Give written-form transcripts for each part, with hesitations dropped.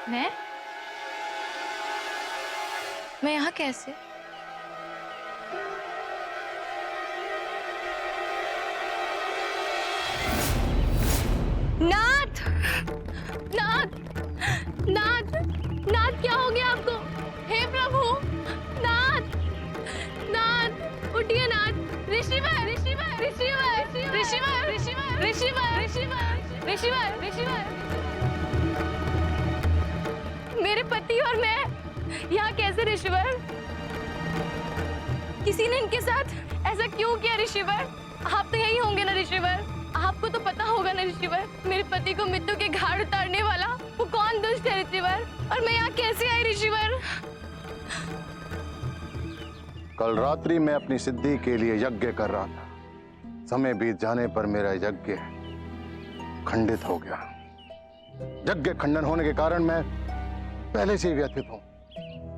मैं यहाँ कैसे? नाथ! नाथ! नाथ! नाथ, क्या हो गया आपको? हे प्रभु! नाथ! नाथ! उठिए नाथ! ऋषिवर! ऋषिवर! ऋषिवर! ऋषिवर! ऋषिवर! ऋषिवर! ऋषिवर! ऋषिवर! ऋषिवर! मेरे पति और मैं यहाँ कैसे ऋषिवर? किसी ने इनके साथ ऐसा क्यों किया ऋषिवर? आप तो यही होंगे ना ऋषिवर? आपको तो पता होगा ना ऋषिवर, मेरे पति को मृत्यु के घाट उतारने वाला वो कौन दुष्ट है ऋषिवर? और मैं यहाँ कैसे आई ऋषिवर? कल रात्रि मैं अपनी सिद्धि के लिए यज्ञ कर रहा था। समय बीत जाने पर मेरा यज्ञ खंडित हो गया। यज्ञ खंडन होने के कारण मैं पहले से ही व्यथित हूँ।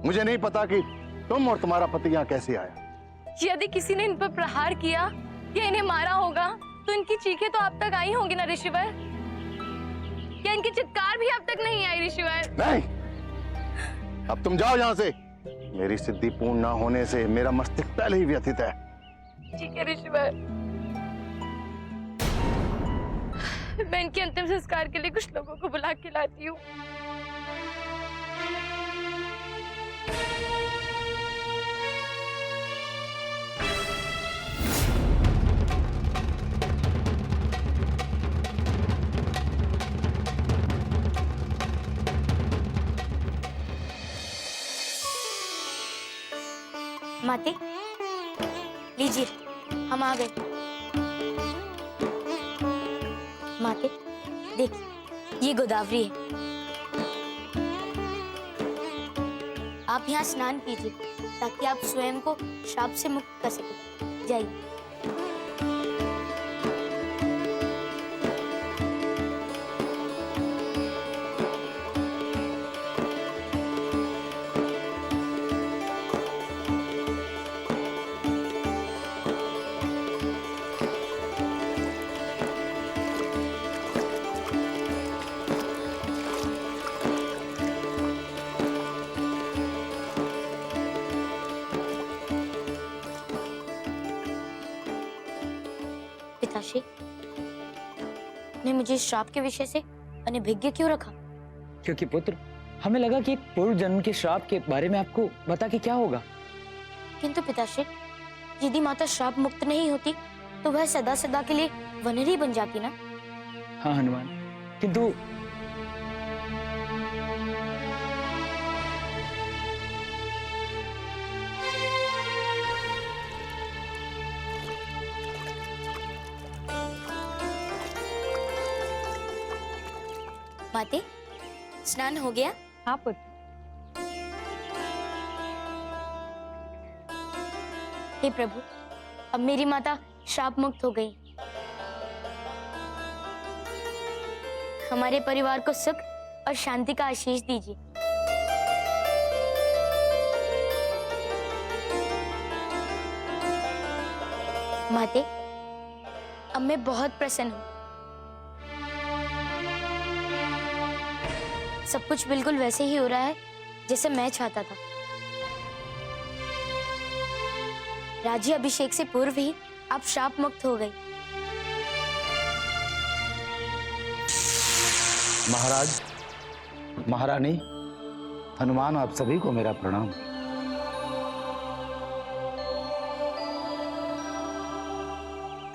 मुझे नहीं पता कि तुम और तुम्हारा पति यहाँ कैसे आया। यदि किसी ने इन पर प्रहार किया या इन्हें मारा होगा तो इनकी चीखें तो आप तक आई होंगी ना ऋषिवर? या इनकी चित्कार भी आप तक नहीं आई ऋषिवर? नहीं, अब तुम जाओ यहाँ से। मेरी सिद्धि पूर्ण ना होने से मेरा मस्तिष्क पहले ही व्यथित है। ठीक है ऋषिवर, मैं इनके अंतिम संस्कार के लिए कुछ लोगों को बुला के लाती हूँ। माते, लीजिए, हम आ गए। माते, देखिए, ये गोदावरी है। आप यहाँ स्नान कीजिए ताकि आप स्वयं को श्राप से मुक्त कर सकें। जाइए। पिताश्री ने मुझे इस श्राप के विषय से अनभिज्ञ क्यों रखा? क्योंकि पुत्र, हमें लगा कि पूर्व जन्म के श्राप के बारे में आपको बता के क्या होगा। किंतु पिताश्री, यदि माता श्राप मुक्त नहीं होती तो वह सदा सदा के लिए वनरी बन जाती ना। हाँ हनुमान, किंतु माते, स्नान हो गया? हाँ पुत्र। हे प्रभु, अब मेरी माता श्राप मुक्त हो गई। हमारे परिवार को सुख और शांति का आशीष दीजिए। माते, अब मैं बहुत प्रसन्न हूँ। सब कुछ बिल्कुल वैसे ही हो रहा है जैसे मैं चाहता था। राज्य अभिषेक से पूर्व ही आप श्राप मुक्त हो गई। महाराज, महारानी, हनुमान, आप सभी को मेरा प्रणाम।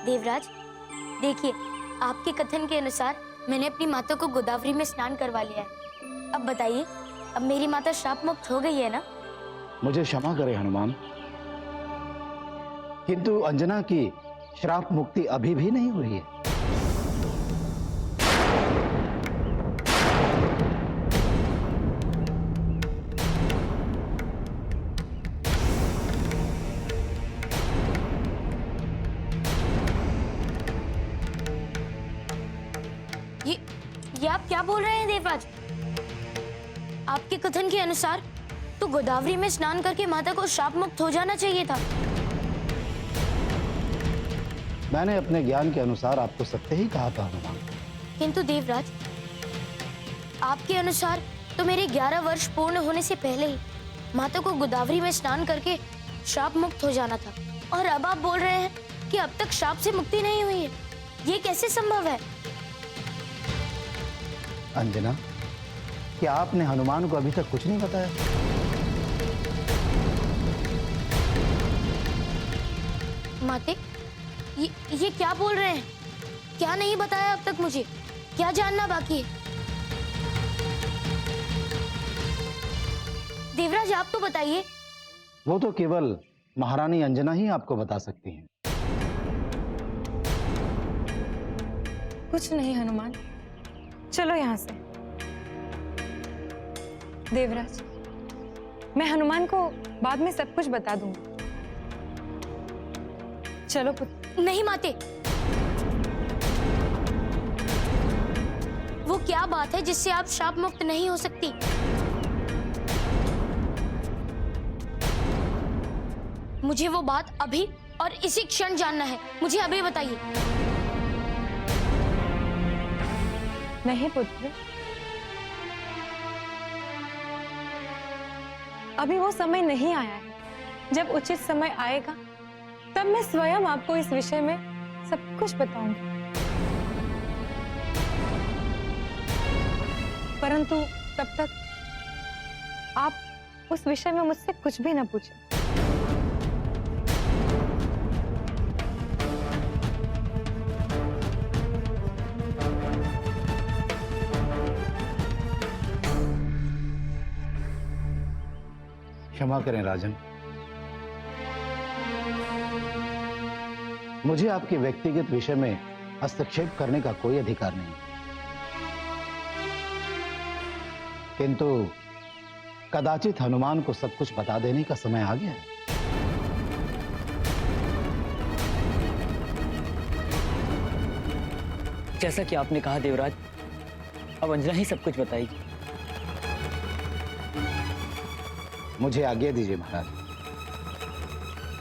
देवराज, देखिए, आपके कथन के अनुसार मैंने अपनी माता को गोदावरी में स्नान करवा लिया है। अब बताइए, अब मेरी माता श्राप मुक्त हो गई है ना? मुझे क्षमा करें हनुमान, किंतु अंजना की श्राप मुक्ति अभी भी नहीं हुई है। ये आप क्या बोल रहे हैं देवराज? आपके कथन के अनुसार तो गोदावरी में स्नान करके माता को श्राप मुक्त हो जाना चाहिए था। मैंने अपने ज्ञान के अनुसार आपको सत्य ही कहा था हनुमान। किंतु देवराज, आपके अनुसार तो मेरे 11 वर्ष पूर्ण होने से पहले ही माता को गोदावरी में स्नान करके श्राप मुक्त हो जाना था, और अब आप बोल रहे हैं कि अब तक श्राप से मुक्ति नहीं हुई है। ये कैसे संभव है? अंजना, क्या आपने हनुमान को अभी तक कुछ नहीं बताया? माते, ये क्या बोल रहे हैं? क्या नहीं बताया अब तक मुझे? क्या जानना बाकी है? देवराज, आप तो बताइए। वो तो केवल महारानी अंजना ही आपको बता सकती हैं। कुछ नहीं हनुमान, चलो यहाँ से। देवराज, मैं हनुमान को बाद में सब कुछ बता दूंगी। चलो पुत्र। नहीं माते, वो क्या बात है जिससे आप श्राप मुक्त नहीं हो सकती? मुझे वो बात अभी और इसी क्षण जानना है। मुझे अभी बताइए। नहीं पुत्र, अभी वो समय नहीं आया है। जब उचित समय आएगा तब मैं स्वयं आपको इस विषय में सब कुछ बताऊंगी। परंतु तब तक आप उस विषय में मुझसे कुछ भी न पूछें। क्षमा करें राजन, मुझे आपके व्यक्तिगत विषय में हस्तक्षेप करने का कोई अधिकार नहीं, किंतु कदाचित हनुमान को सब कुछ बता देने का समय आ गया है। जैसा कि आपने कहा देवराज, अब अंजना ही सब कुछ बताएगी। मुझे आज्ञा दीजिए महाराज।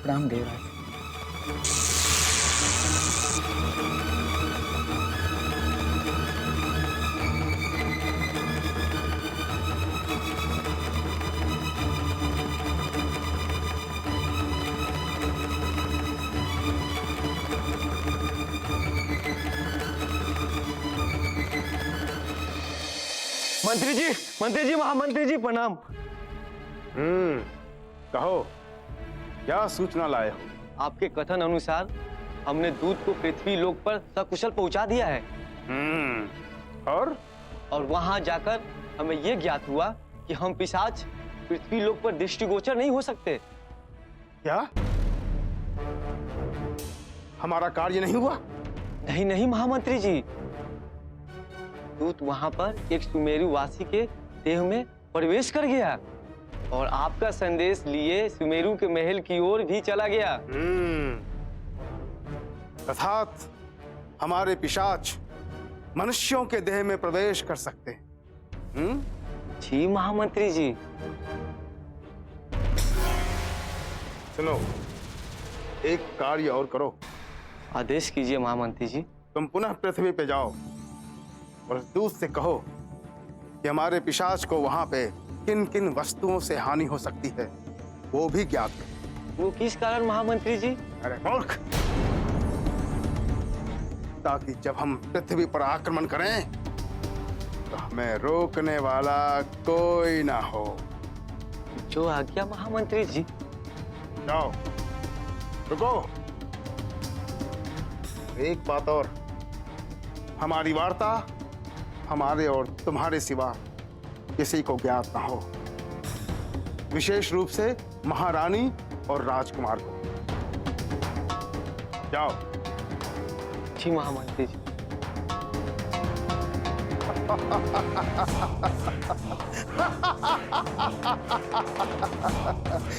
प्रणाम देवराज। मंत्री जी, महामंत्री जी प्रणाम। कहो, क्या सूचना लाए हो? आपके कथन अनुसार हमने दूत को पृथ्वी लोक पर सकुशल पहुंचा दिया है। और वहां जाकर हमें यह ज्ञात हुआ कि हम पिशाच पृथ्वी लोक पर दृष्टिगोचर नहीं हो सकते। क्या हमारा कार्य नहीं हुआ? नहीं नहीं महामंत्री जी, दूत वहां पर एक सुमेरु वासी के देह में प्रवेश कर गया और आपका संदेश लिए सुमेरु के महल की ओर भी चला गया। अर्थात हमारे पिशाच मनुष्यों के देह में प्रवेश कर सकते हैं। जी महामंत्री जी। सुनो, एक कार्य और करो। आदेश कीजिए महामंत्री जी। तुम पुनः पृथ्वी पे जाओ और उस दूत से कहो कि हमारे पिशाच को वहां पे किन किन वस्तुओं से हानि हो सकती है वो भी ज्ञात है। वो किस कारण महामंत्री जी? अरे मूर्ख, ताकि जब हम पृथ्वी पर आक्रमण करें तो हमें रोकने वाला कोई ना हो। जो आज्ञा महामंत्री जी। जाओ, रुको। एक बात और, हमारी वार्ता हमारे और तुम्हारे सिवा किसी को ज्ञात ना हो, विशेष रूप से महारानी और राजकुमार को। जाओ। जी महामंत्री जी।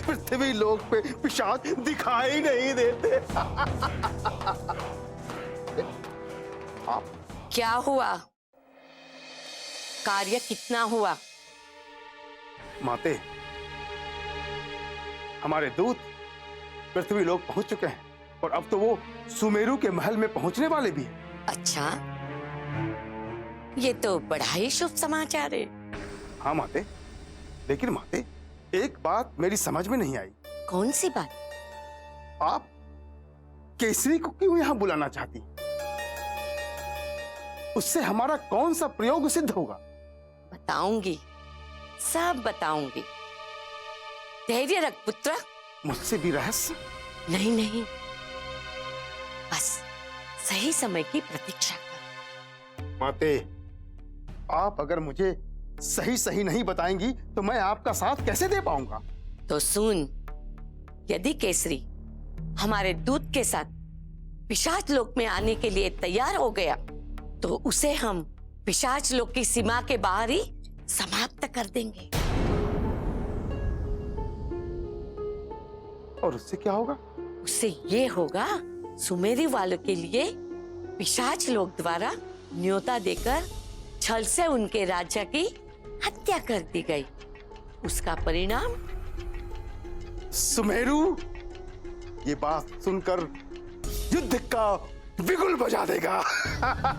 पृथ्वी लोक पे पिशाच दिखाई नहीं देते। आप क्या हुआ? कार्य कितना हुआ? माते, हमारे दूत पृथ्वी लोक पहुंच चुके हैं और अब तो वो सुमेरु के महल में पहुंचने वाले भी हैं। अच्छा, ये तो बड़ा ही शुभ समाचार है। हाँ माते, लेकिन माते एक बात मेरी समझ में नहीं आई। कौन सी बात? आप केसरी को क्यों यहां बुलाना चाहती? उससे हमारा कौन सा प्रयोग सिद्ध होगा? बताऊंगी, सब बताऊंगी। धैर्य रख पुत्र। मुझसे भी रहस्य? नहीं नहीं, बस सही समय की प्रतीक्षा कर। माते, आप अगर मुझे सही सही नहीं बताएंगी तो मैं आपका साथ कैसे दे पाऊंगा? तो सुन, यदि केसरी हमारे दूत के साथ पिशाच लोक में आने के लिए तैयार हो गया तो उसे हम पिशाच लोक की सीमा के बाहर ही समाप्त कर देंगे। और उससे क्या होगा? उससे ये होगा, सुमेरी वालों के लिए पिशाच लोक द्वारा न्योता देकर छल से उनके राजा की हत्या कर दी गई। उसका परिणाम सुमेरु ये बात सुनकर युद्ध का बिगुल बजा देगा।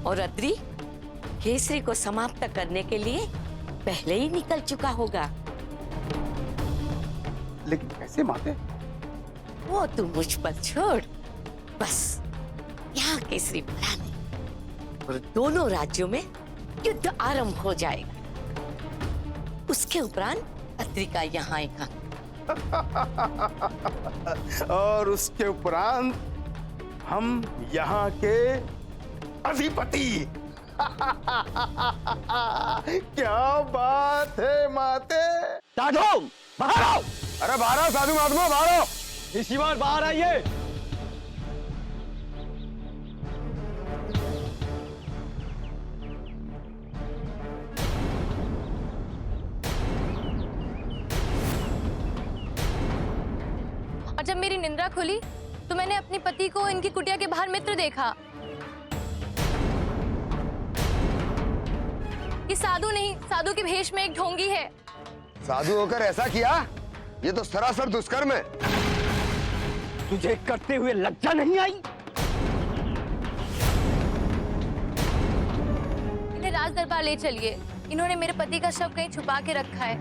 और अद्री केसरी को समाप्त करने के लिए पहले ही निकल चुका होगा। लेकिन कैसे माते? वो तू मुझ पर छोड़, बस यहाँ केसरी बुला दे और दोनों राज्यों में युद्ध आरंभ हो जाएगा। उसके उपरांत अद्री का यहाँ आएगा। और उसके उपरांत हम यहाँ के अधिपति। क्या बात है माते? साधु बाहर आओ। अरे बाहर आओ साधु महात्मा, बाहर आओ। इसी बार बाहर आइए। और जब मेरी निंद्रा खुली तो मैंने अपने पति को इनकी कुटिया के बाहर मित्र देखा। ये साधु नहीं, साधु के भेष में एक ढोंगी है। साधु होकर ऐसा किया? ये तो सरासर दुष्कर्म है। तुझे करते हुए लज्जा नहीं आई? इन्हें राज दरबार ले चलिए। इन्होंने मेरे पति का शव कहीं छुपा के रखा है।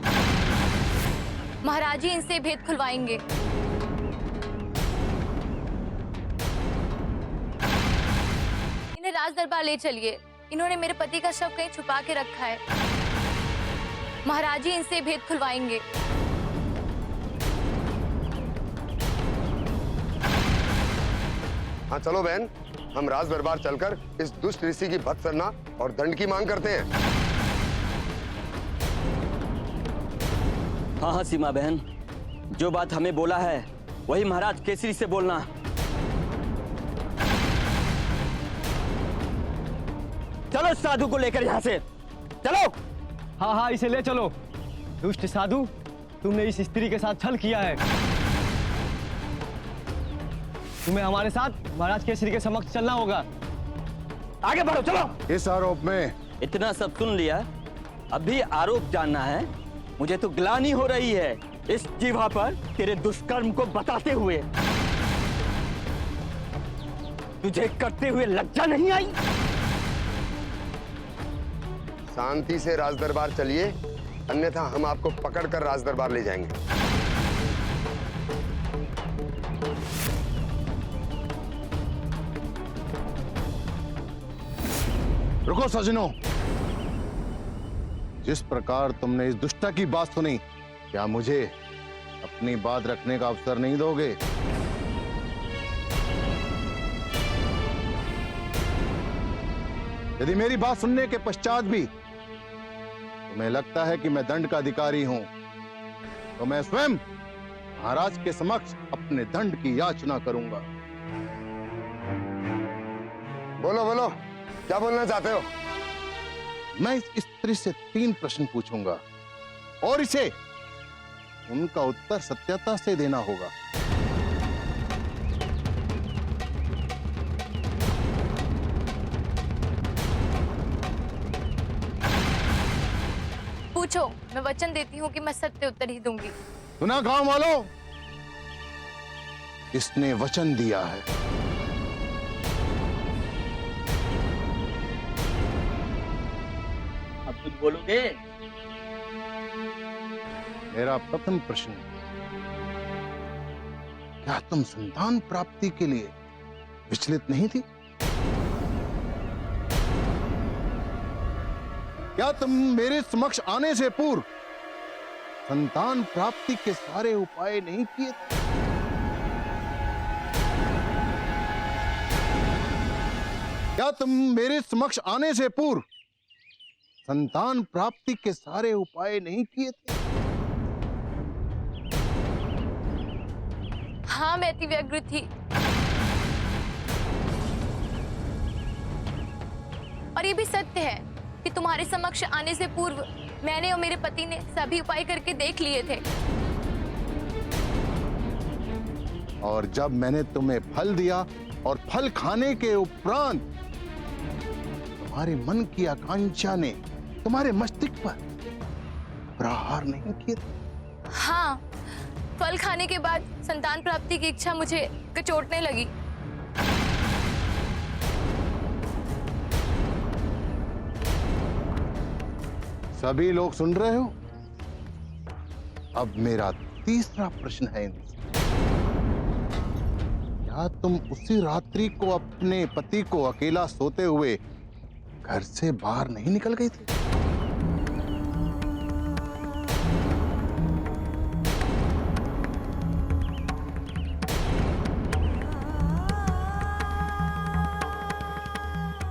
महाराज जी इनसे भेद खुलवाएंगे। इन्हें राज दरबार ले चलिए। इन्होंने मेरे पति का शव कहीं छुपा के रखा है। महाराज जी इनसे भेद खुलवाएंगे। हाँ चलो बहन, हम राज दरबार चलकर इस दुष्ट ऋषि की भत्सना और दंड की मांग करते हैं। हाँ हाँ सीमा बहन, जो बात हमें बोला है वही महाराज केसरी से बोलना। चलो साधु को लेकर यहाँ से चलो। हाँ हाँ, इसे ले चलो। दुष्ट साधु, तुमने इस स्त्री के साथ छल किया है। तुम्हें हमारे साथ महाराज केसरी के समक्ष चलना होगा। आगे बढ़ो, चलो। इस आरोप में इतना सब सुन लिया, अभी आरोप जानना है। मुझे तो ग्लानि हो रही है इस जीवा पर तेरे दुष्कर्म को बताते हुए। तुझे करते हुए लज्जा नहीं आई? शांति से राज दरबार चलिए, अन्यथा हम आपको पकड़कर राज दरबार ले जाएंगे। रुको सजनों, जिस प्रकार तुमने इस दुष्टा की बात सुनी, क्या मुझे अपनी बात रखने का अवसर नहीं दोगे? यदि मेरी बात सुनने के पश्चात भी तुम्हें लगता है कि मैं दंड का अधिकारी हूं, तो मैं स्वयं महाराज के समक्ष अपने दंड की याचना करूंगा। बोलो बोलो, क्या बोलना चाहते हो? मैं इस स्त्री से 3 प्रश्न पूछूंगा और इसे उनका उत्तर सत्यता से देना होगा। पूछो, मैं वचन देती हूँ कि मैं सत्य उत्तर ही दूंगी। सुना गांव वालों, इसने वचन दिया है। अब कुछ बोलोगे? मेरा प्रथम प्रश्न, क्या तुम संतान प्राप्ति के लिए विचलित नहीं थी? क्या तुम मेरे समक्ष आने से पूर्व संतान प्राप्ति के सारे उपाय नहीं किए थे? क्या तुम मेरे समक्ष आने से पूर्व संतान प्राप्ति के सारे उपाय नहीं किए थे? हाँ, मैं अति व्यग्र थी। और ये भी सत्य है कि तुम्हारे समक्ष आने से पूर्व मैंने और मेरे पति ने सभी उपाय करके देख लिए थे। और जब मैंने तुम्हें फल दिया और फल खाने के उपरांत तुम्हारे मन की आकांक्षा ने तुम्हारे मस्तिष्क पर प्रहार नहीं किया? हाँ, फल खाने के बाद संतान प्राप्ति की इच्छा मुझे कचोटने लगी। सभी लोग सुन रहे हो? अब मेरा तीसरा प्रश्न है इनसे। क्या तुम उसी रात्रि को अपने पति को अकेला सोते हुए घर से बाहर नहीं निकल गई थी?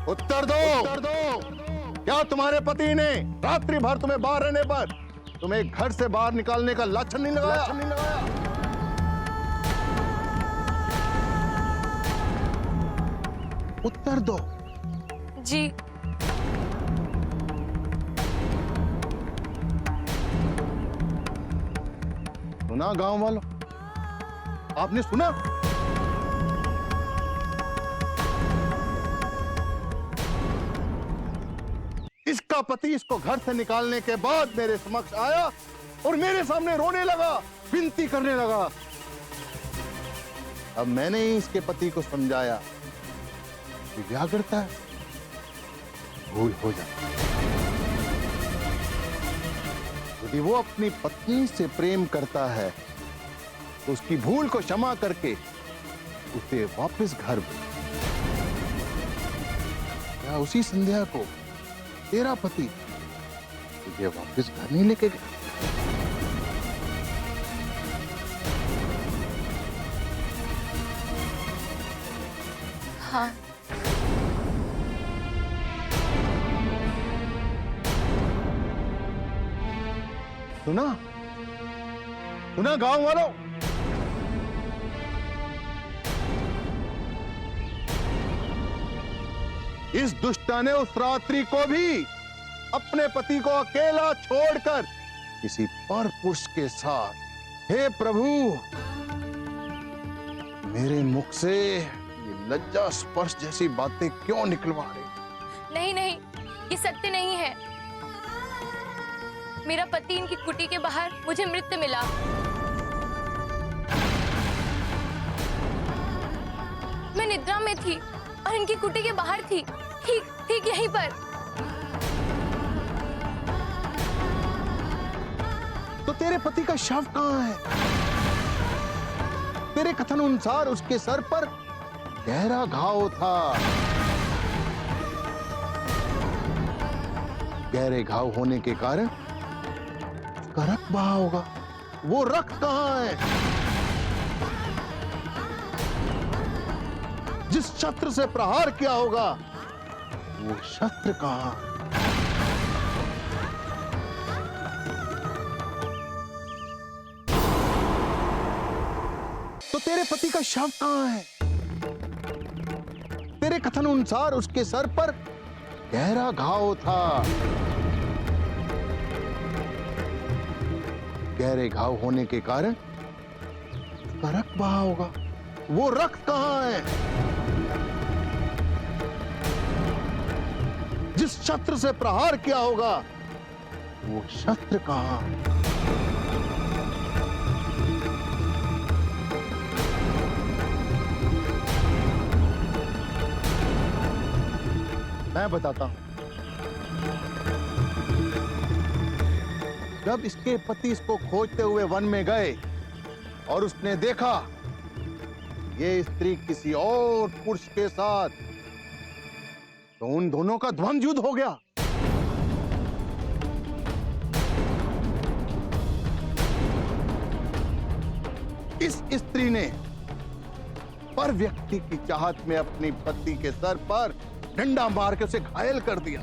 उत्तर दो, उत्तर दो। क्या तुम्हारे पति ने रात्रि भर तुम्हें बाहर रहने पर तुम्हें घर से बाहर निकालने का लाछन नहीं लगाया? उत्तर दो। जी। सुना गांव वालों? आपने सुना? इसका पति इसको घर से निकालने के बाद मेरे समक्ष आया और मेरे सामने रोने लगा, विनती करने लगा। अब मैंने ही इसके पति को समझाया कि व्याकुलता है, भूल हो जाती है। यदि वो अपनी पत्नी से प्रेम करता है तो उसकी भूल को क्षमा करके उसे वापस घर भेज। क्या उसी संध्या को तेरा पति तुझे वापस घर नहीं लेके गया? हाँ। सुना? सुना गांव वालों? इस दुष्टा ने उस रात्रि को भी अपने पति को अकेला छोड़कर किसी पर पुरुष के साथ, हे प्रभु, मेरे मुख से ये लज्जा स्पर्श जैसी बातें क्यों निकलवा रहे? नहीं नहीं, ये सत्य नहीं है। मेरा पति इनकी कुटी के बाहर मुझे मृत मिला। मैं निद्रा में थी और इनकी कुटी के बाहर थी, ठीक ठीक यहीं पर। तो तेरे पति का शव कहाँ है? तेरे कथन अनुसार उसके सर पर गहरा घाव था। गहरे घाव होने के कारण उसका रक्त बहा होगा। वो रक्त कहाँ है? जिस शस्त्र से प्रहार किया होगा वो शस्त्र कहाँ? तो तेरे पति का शव कहाँ है? तेरे कथन अनुसार उसके सर पर गहरा घाव था। गहरे घाव होने के कारण उसका रक्त बहा होगा। वो रक्त कहाँ है? जिस शस्त्र से प्रहार किया होगा वो शस्त्र कहाँ? मैं बताता हूं। जब इसके पति इसको खोजते हुए वन में गए और उसने देखा ये स्त्री किसी और पुरुष के साथ, तो उन दोनों का द्वंद्व युद्ध हो गया। इस स्त्री ने पर व्यक्ति की चाहत में अपनी पति के सर पर डंडा मार के उसे घायल कर दिया।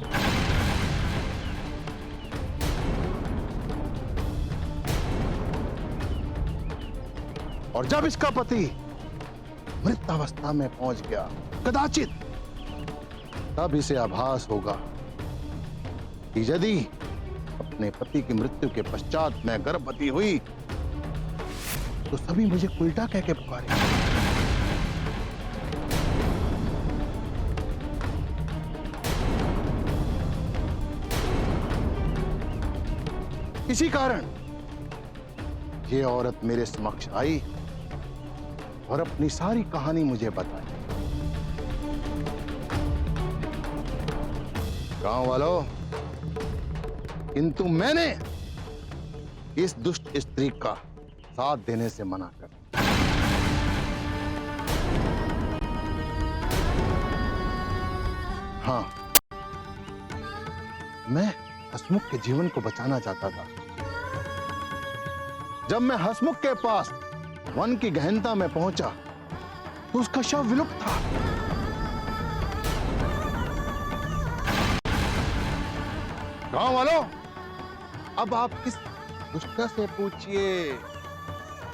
और जब इसका पति मृतावस्था में पहुंच गया, कदाचित तब इसे आभास होगा कि यदि अपने पति की मृत्यु के पश्चात मैं गर्भवती हुई तो सभी मुझे उल्टा कह के पुकारे। इसी कारण ये औरत मेरे समक्ष आई और अपनी सारी कहानी मुझे बताई। गांव वालों, किंतु मैंने इस दुष्ट स्त्री का साथ देने से मना कर दिया। हाँ, मैं हसमुख के जीवन को बचाना चाहता था। जब मैं हसमुख के पास वन की गहनता में पहुंचा तो उसका शव विलुप्त था। गांव वालों, अब आप इस दुष्टा से पूछिए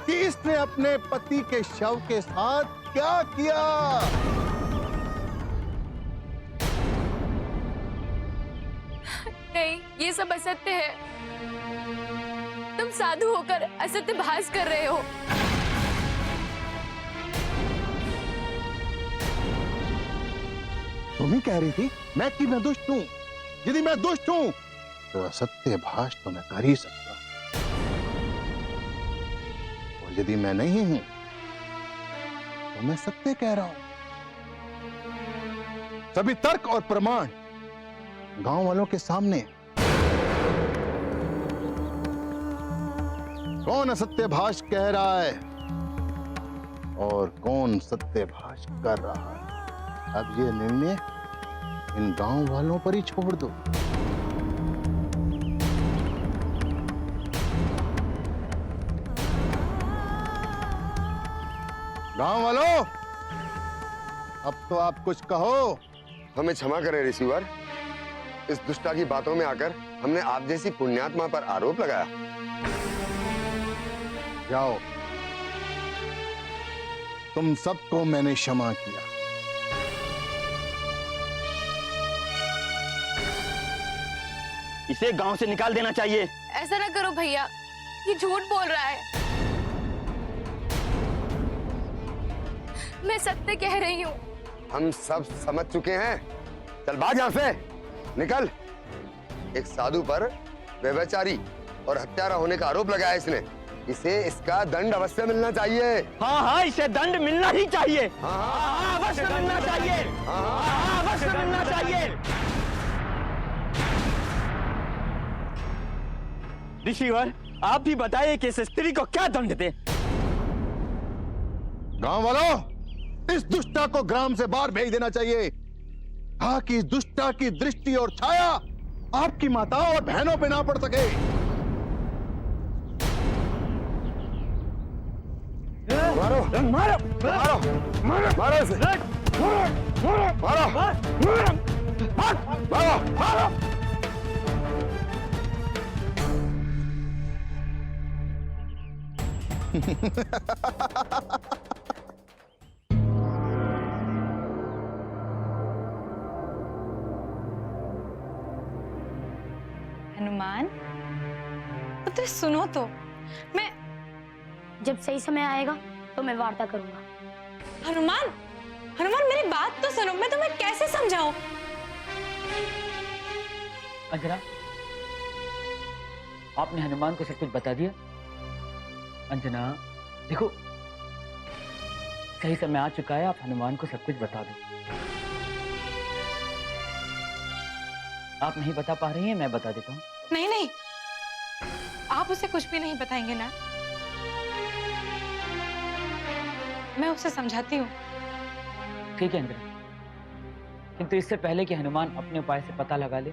कि इसने अपने पति के शव के साथ क्या किया। नहीं, ये सब असत्य है। तुम साधु होकर असत्य भास कर रहे हो। तुम ही कह रही थी मैं दुष्ट हूं। यदि मैं दुष्ट हूं तो असत्य भाष तो मैं कर ही सकता हूं, और यदि मैं नहीं हूं तो मैं सत्य कह रहा हूं। सभी तर्क और प्रमाण गांव वालों के सामने। कौन असत्य भाष कह रहा है और कौन सत्य भाष कर रहा है, अब ये निर्णय इन गांव वालों पर ही छोड़ दो। गांव वालों, अब तो आप कुछ कहो। हमें क्षमा करें ऋषिवर, इस दुष्टा की बातों में आकर हमने आप जैसी पुण्यात्मा पर आरोप लगाया। जाओ, तुम सबको मैंने क्षमा किया। इसे गांव से निकाल देना चाहिए। ऐसा ना करो भैया, ये झूठ बोल रहा है। मैं सत्य कह रही हूँ। हम सब समझ चुके हैं, चल भाग यहाँ से, निकल। एक साधु पर व्यभिचारी और हत्यारा होने का आरोप लगाया इसने। इसे इसका दंड अवश्य मिलना चाहिए। हाँ हाँ, इसे दंड मिलना ही चाहिए। हाँ, अवश्य मिलना चाहिए। अवश्य मिलना चाहिए। ऋषिवर, आप भी बताइए कि इस स्त्री को क्या दंड दे। गांव वालों, इस दुष्टा को ग्राम से बाहर भेज देना चाहिए, ताकि इस दुष्टा की दृष्टि और छाया आपकी माताओं और बहनों पे ना पड़ सके। मारो मारो मारो मारो मारो इसे, मारो मारो मारो मारो। हनुमान, पुत्र सुनो तो, मैं जब सही समय आएगा तो मैं वार्ता करूंगा। हनुमान, हनुमान मेरी बात तो सुनो, मैं तुम्हें कैसे समझाऊं? अंजना, आपने हनुमान को सब कुछ बता दिया? अंजना देखो, सही समय आ चुका है, आप हनुमान को सब कुछ बता दो। आप नहीं बता पा रही हैं, मैं बता देता हूँ। नहीं नहीं, आप उसे कुछ भी नहीं बताएंगे ना? मैं उसे समझाती हूँ। ठीक है इंद्र, किंतु इससे पहले कि हनुमान अपने उपाय से पता लगा ले,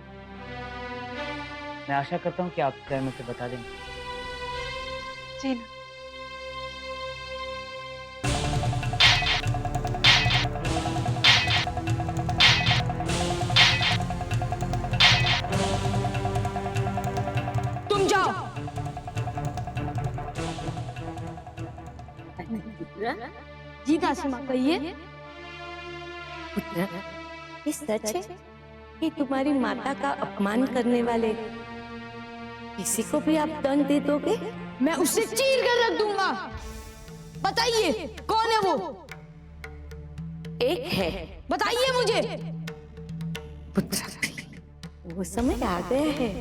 मैं आशा करता हूँ कि आप स्वयं उसे बता देंगे। जी ना। तुम जाओ। जी दासी माँ, कहिए। पुत्र, ये सच है कि तुम्हारी माता का अपमान करने वाले किसी को भी आप दंड दे दोगे? मैं उसे चीर कर रख दूंगा। बताइए कौन है वो? एक है। बताइए मुझे। पुत्र, वो समय आ गया है,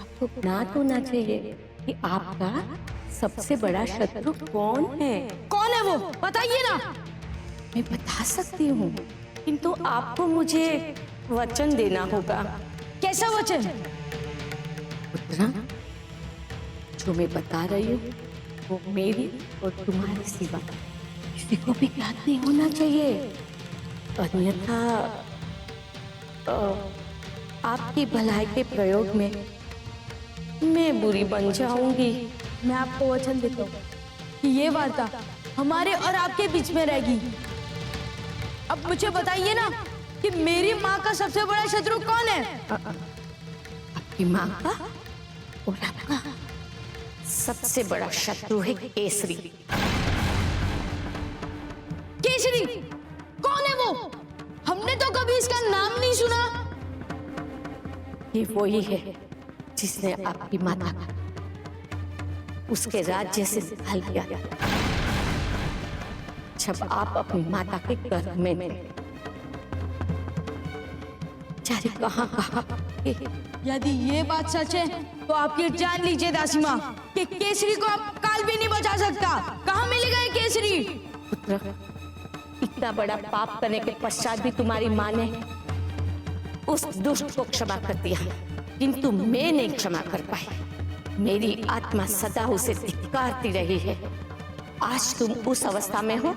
आपको ज्ञात होना चाहिए कि आपका सबसे बड़ा शत्रु कौन है। कौन है वो? बताइए ना। मैं बता सकती हूँ, किंतु आपको मुझे वचन देना होगा। कैसा वचन? पुत्र, जो मैं बता रही हूँ वो मेरी और तुम्हारी सिवा किसी को भी ज्ञात नहीं होना चाहिए, अन्यथा आपकी भलाई के प्रयोग में मैं बुरी बन जाऊंगी। मैं आपको वचन देता हूँ कि ये वार्ता हमारे और आपके बीच में रहेगी। अब मुझे बताइए ना कि मेरी माँ का सबसे बड़ा शत्रु कौन है? आपकी माँ का और आपका सबसे बड़ा शत्रु है केसरी। केसरी कौन है वो? हमने तो कभी इसका नाम नहीं सुना। ये वही है जिसने आपकी माता का उसके राज्य से निकाल दिया जब आप अपनी माता के गर्भ में थे। चारे कहाँ यदि ये बात सच है तो आप ये जान लीजिए दासी माँ कि केसरी को आप काल भी नहीं बचा सकता। कहाँ मिलेगा ये केसरी? पुत्र, इतना बड़ा पाप करने के पश्चात भी तुम्हारी माँ ने उस दुष्ट को क्षमा कर दिया, किंतु मैं नहीं क्षमा कर पाई। मेरी आत्मा सदा उसे धिक्कारती रही है। आज तुम उस अवस्था में हो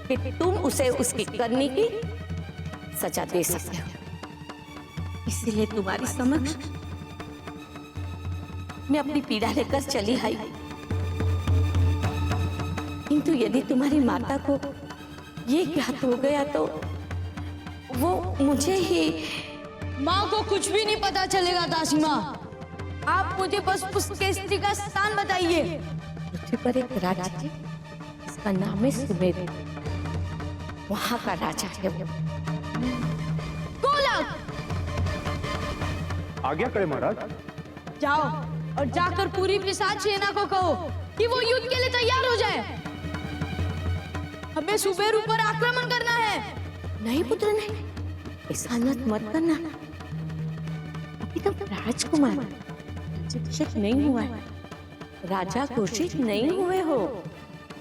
कि तुम उसे उसकी करनी की सजा दे सकते हो। इसीलिए तुम्हारी समक्ष मैं अपनी पीड़ा लेकर चली आई, किंतु यदि तुम्हारी माता को ये ज्ञात हो गया तो वो मुझे ही। माँ को कुछ भी नहीं पता चलेगा दासी माँ। आप मुझे बस उस केसरी का स्थान बताइए। पृथ्वी पर एक राजा है, इसका नाम है सुमेरु। वहां का राजा है वो। गोलक, आज्ञा करे महाराज। जाओ और जाकर पूरी पिशाच सेना को कहो कि वो युद्ध के लिए तैयार हो जाए। हमें सुमेरु पर आक्रमण करना है। नहीं पुत्र, नहीं, ऐसा मत करना। अभी तो राजकुमार घोषित नहीं हुआ है, राजा घोषित नहीं हुए हो।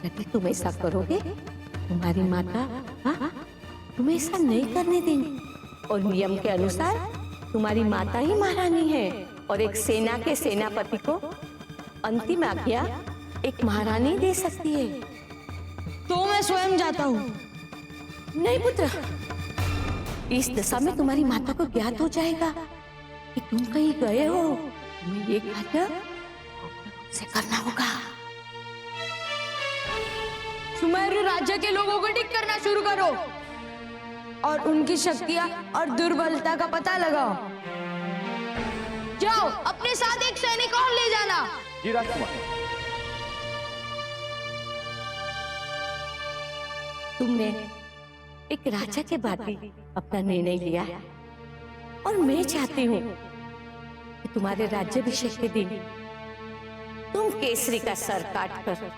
यदि तुम ऐसा करोगे तुम्हारी माता तुम्हें ऐसा नहीं करने देंगी, और नियम के अनुसार तुम्हारी माता ही महारानी है और एक सेना के सेनापति को अंतिम आज्ञा एक महारानी दे सकती है। तो मैं स्वयं जाता हूँ। नहीं पुत्र, इस दशा में तुम्हारी माता को ज्ञात हो जाएगा कि तुम कहीं गए हो। तुम्हें ये कार्य से करना होगा। सुमेरु राज्य के लोगों को ठीक करना शुरू करो और उनकी शक्तियां और दुर्बलता का पता लगाओ। जाओ, अपने साथ एक सैनिक और ले जाना। जी राजकुमार। तुमने एक राजा के बाद भी अपना निर्णय लिया है, और मैं चाहती हूँ कि तुम्हारे राज्याभिषेक के दिन तुम केसरी का सर काट कर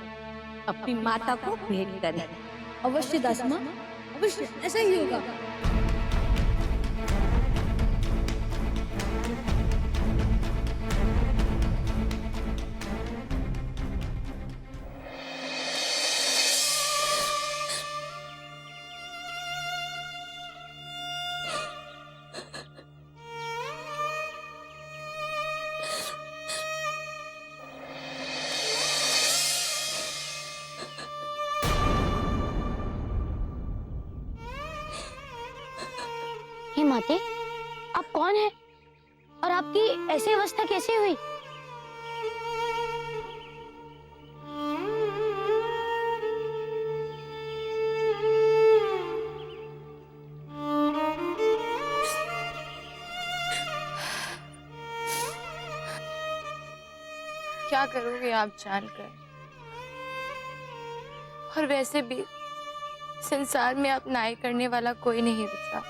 अपनी माता को भेंट करें। अवश्य दासी माँ, अवश्य ऐसा ही होगा। अवस्था कैसे हुई? क्या करोगे आप जानकर? और वैसे भी संसार में अब न्याय करने वाला कोई नहीं बचा।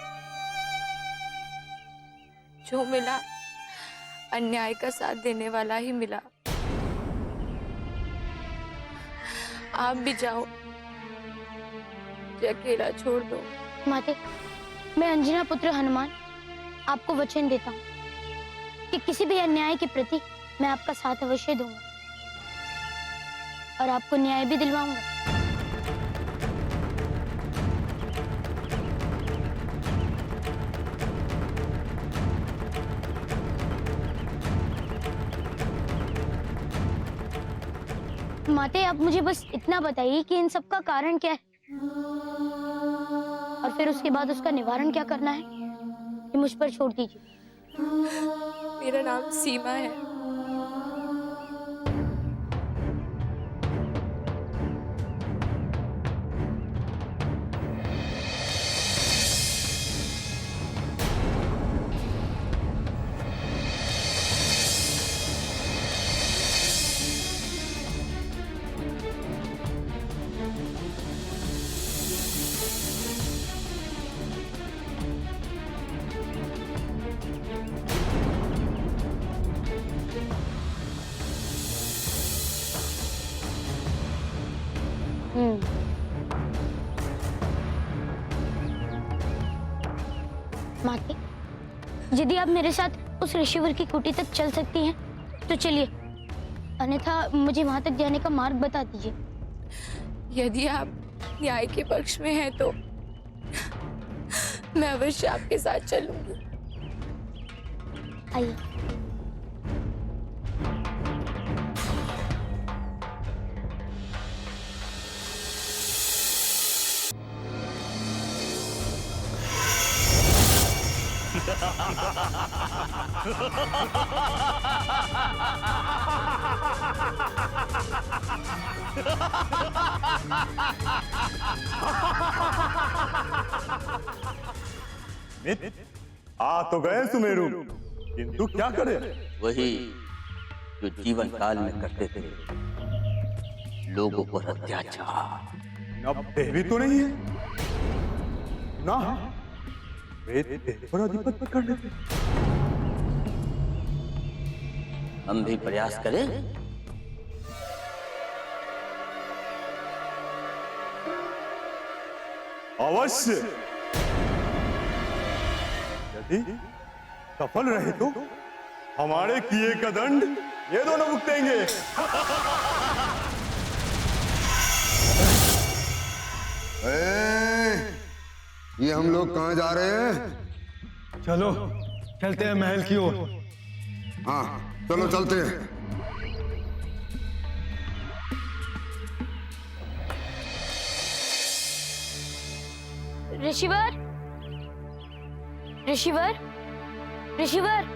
जो मिला अन्याय का साथ देने वाला ही मिला। आप भी जाओ, मुझे अकेला छोड़ दो। माते, मैं अंजना पुत्र हनुमान आपको वचन देता हूँ कि किसी भी अन्याय के प्रति मैं आपका साथ अवश्य दूंगा और आपको न्याय भी दिलवाऊंगा। माते, आप मुझे बस इतना बताइए कि इन सब का कारण क्या है और फिर उसके बाद उसका निवारण क्या करना है, ये मुझ पर छोड़ दीजिए। मेरा नाम सीमा है। माते, यदि आप मेरे साथ उस ऋषिवर की कुटी तक चल सकती हैं तो चलिए, अन्यथा मुझे वहां तक जाने का मार्ग बता दीजिए। यदि आप न्याय के पक्ष में हैं तो मैं अवश्य आपके साथ चलूंगी। आइए। मित्र, आ तो गए सुमेरु, किंतु क्या करे? वही जो जीवन काल में करते थे, लोगों पर अत्याचार। अब देवी तो नहीं है ना, वे देव पर अधिपत्य कर लेते। हम भी प्रयास करें। अवश्य, यदि सफल रहे तो हमारे किए का दंड ये दोनों भुगतेंगे। ये हम लोग कहाँ जा रहे हैं? चलो चलते हैं महल की ओर। हाँ चलो चलते हैं। ऋषिवर, ऋषिवर, ऋषिवर।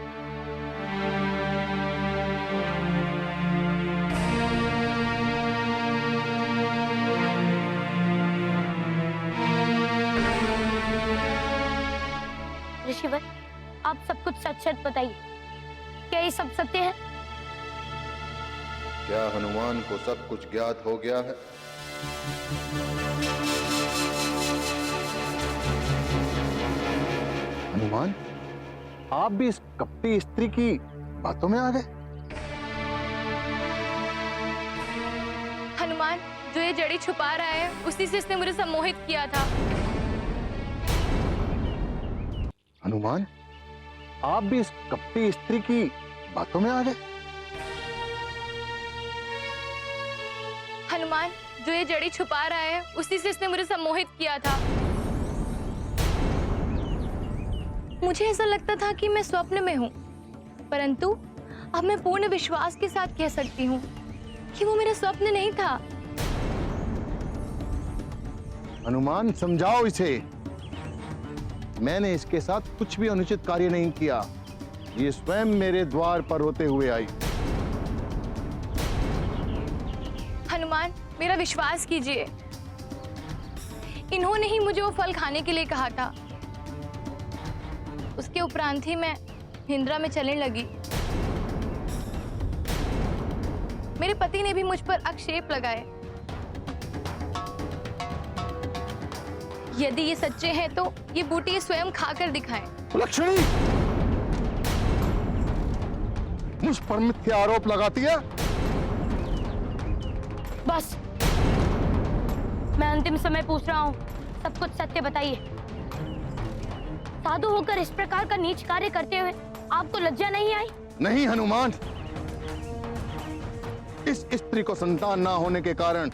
ऋषिवर, आप सब कुछ सच सच बताइए, क्या ये सब सत्य है? क्या हनुमान को सब कुछ ज्ञात हो गया है? हनुमान, आप भी इस कपटी स्त्री की बातों में आ गए? हनुमान, जो ये जड़ी छुपा रहा है उसी से इसने मुझे सम्मोहित किया था। हनुमान, आप भी इस कपटी स्त्री की बातों में आ गए? हनुमान, जो ये जड़ी छुपा रहा है उसी से इसने मुझे सम्मोहित किया था। मुझे ऐसा लगता था कि मैं स्वप्न में हूँ, परंतु अब मैं पूर्ण विश्वास के साथ कह सकती हूँ कि वो मेरा स्वप्न नहीं था। हनुमान, समझाओ इसे। मैंने इसके साथ कुछ भी अनुचित कार्य नहीं किया। ये स्वयं मेरे द्वार पर रोते हुए आई। हनुमान, मेरा विश्वास कीजिए, इन्होंने ही मुझे वो फल खाने के लिए कहा था। उसके उपरांत ही मैं निंद्रा में चलने लगी। मेरे पति ने भी मुझ पर आक्षेप लगाए। यदि ये सच्चे हैं तो ये बूटी स्वयं खाकर दिखाएं। लक्ष्मी, मुझ पर मिथ्या आरोप लगाती है। बस, मैं अंतिम समय पूछ रहा हूँ, सब कुछ सत्य बताइए। साधु होकर इस प्रकार का नीच कार्य करते हुए आपको लज्जा नहीं आई? नहीं हनुमान, इस स्त्री को संतान ना होने के कारण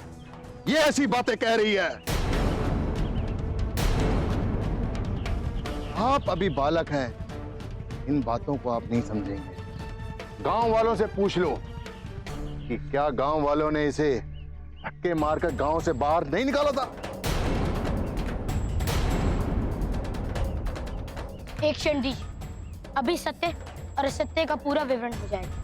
ये ऐसी बातें कह रही है। आप अभी बालक हैं, इन बातों को आप नहीं समझेंगे। गांव वालों से पूछ लो कि क्या गांव वालों ने इसे धक्के मारकर गांव से बाहर नहीं निकाला था। एक क्षण दीजिए, अभी सत्य और असत्य का पूरा विवरण हो जाएगा।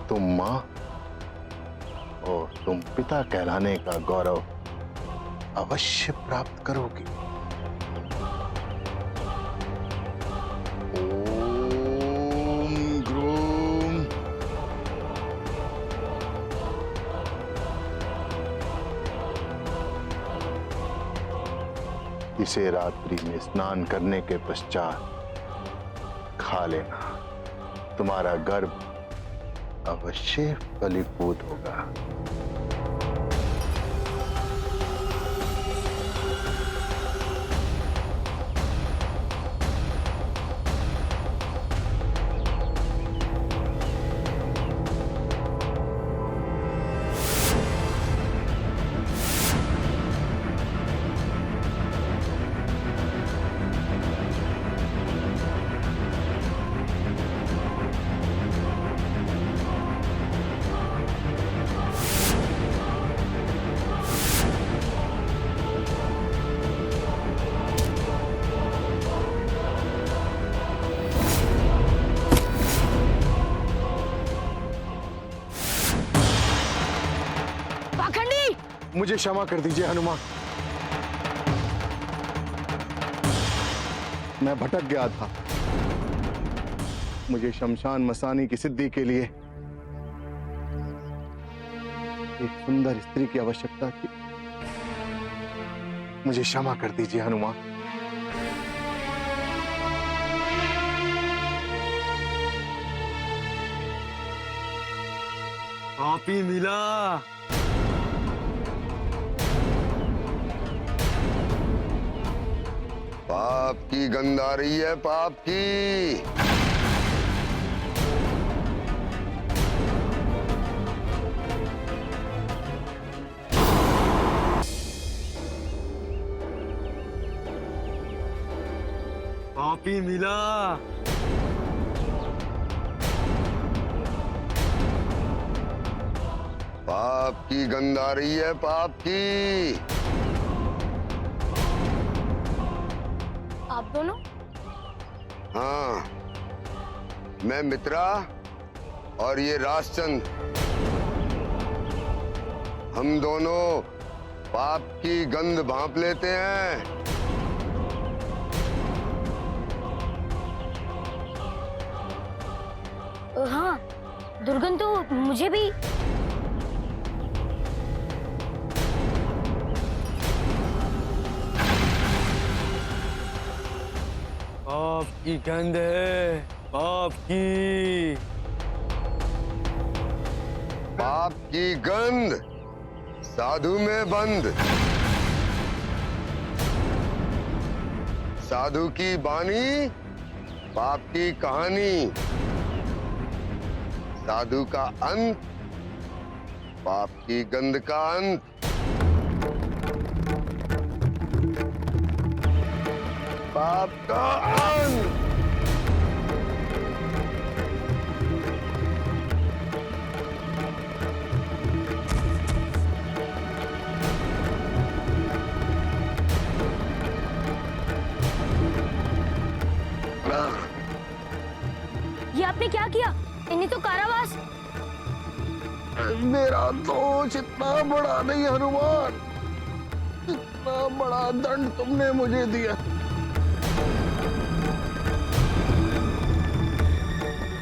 तुम मां और तुम पिता कहलाने का गौरव अवश्य प्राप्त करोगी। ओम ग्रूम। इसे रात्रि में स्नान करने के पश्चात खा लेना, तुम्हारा गर्भ अवश्य फलीभूत होगा। मुझे क्षमा कर दीजिए हनुमान, मैं भटक गया था। मुझे शमशान मसानी की सिद्धि के लिए एक सुंदर स्त्री की आवश्यकता थी। मुझे क्षमा कर दीजिए हनुमान। पापी मिला। पाप की गंध आ रही है, पाप की। पापी मिला। पाप की गंध आ रही है, पाप की। आप दोनों? हाँ, मैं मित्रा और ये राजचंद, हम दोनों पाप की गंध भांप लेते हैं। हाँ, दुर्गंध तो मुझे भी। पाप की गंध है, पाप की। पाप की गंध साधु में बंद। साधु की बानी, पाप की कहानी। साधु का अंत, पाप की गंध का अंत। पाप का अंत। किया? इन्हीं तो कारावास। मेरा दोष इतना बड़ा नहीं हनुमान, इतना बड़ा दंड तुमने मुझे दिया।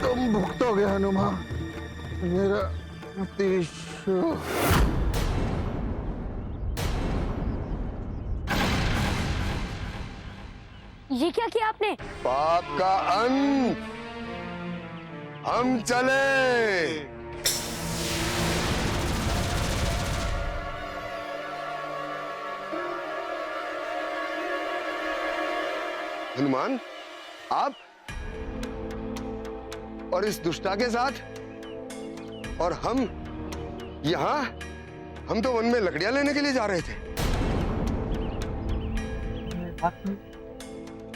तुम भुगतोगे हनुमान मेरा प्रतिशोध। ये क्या किया आपने? पाप का अंत। हम चले। हनुमान, आप और इस दुष्टा के साथ, और हम यहाँ, हम तो वन में लकड़ियां लेने के लिए जा रहे थे।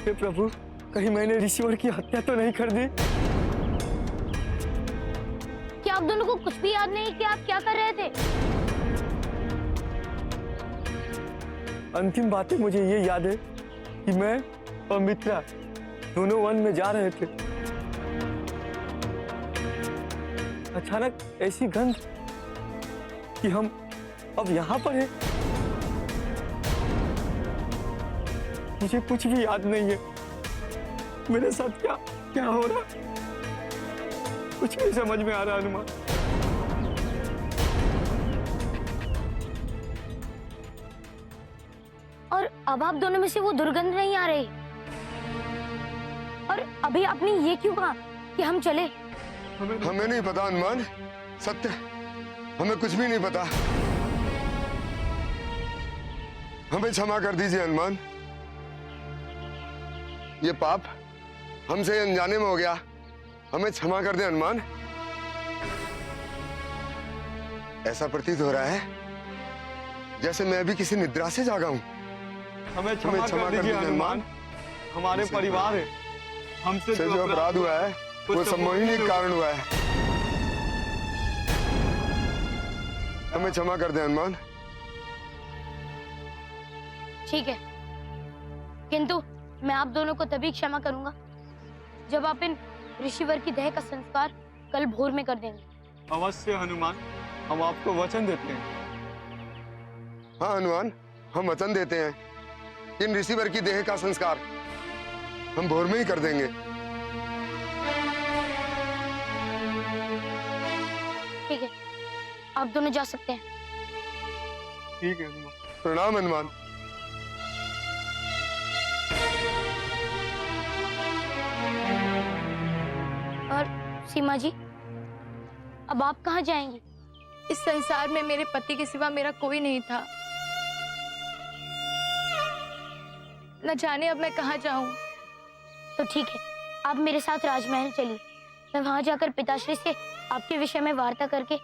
हे प्रभु, कहीं मैंने ऋषिवर की हत्या तो नहीं कर दी? क्या आप दोनों को कुछ भी याद नहीं कि आप क्या कर रहे थे? अंतिम बातें मुझे ये याद है कि मैं और मित्रा दोनों वन में जा रहे थे। अचानक ऐसी गंध कि हम अब यहाँ पर हैं। मुझे कुछ भी याद नहीं है। मेरे साथ क्या क्या हो रहा, कुछ नहीं समझ में आ रहा हनुमान। और अब आप दोनों में से वो दुर्गंध नहीं आ रही। और अभी आपने ये क्यों कहा कि हम चले? हमें नहीं पता हनुमान, सत्य हमें कुछ भी नहीं पता। हमें क्षमा कर दीजिए हनुमान। ये पाप हमसे अनजाने में हो गया, हमें क्षमा कर दे हनुमान। ऐसा प्रतीत हो रहा है जैसे मैं अभी किसी निद्रा से जागा हूं। हमें क्षमा कर दीजिए हनुमान। हमारे परिवार है, हमसे जो अपराध हुआ है वो सब मोहिनी के कारण हुआ है। हमें क्षमा कर दे हनुमान। ठीक है, किंतु मैं आप दोनों को तभी क्षमा करूंगा जब आप इन ऋषिवर की देह का संस्कार कल भोर में कर देंगे। अवश्य हनुमान, हम आपको वचन देते हैं। हाँ हनुमान, हम वचन देते हैं, इन ऋषिवर की देह का संस्कार हम भोर में ही कर देंगे। ठीक है, आप दोनों जा सकते हैं। ठीक है हनुमान। प्रणाम हनुमान। और सीमा जी, अब आप कहाँ जाएंगी? इस संसार में मेरे पति के सिवा मेरा कोई नहीं था। न जाने अब मैं कहाँ जाऊं। तो ठीक है, आप मेरे साथ राजमहल चलिए। मैं वहां जाकर पिताश्री से आपके विषय में वार्ता करके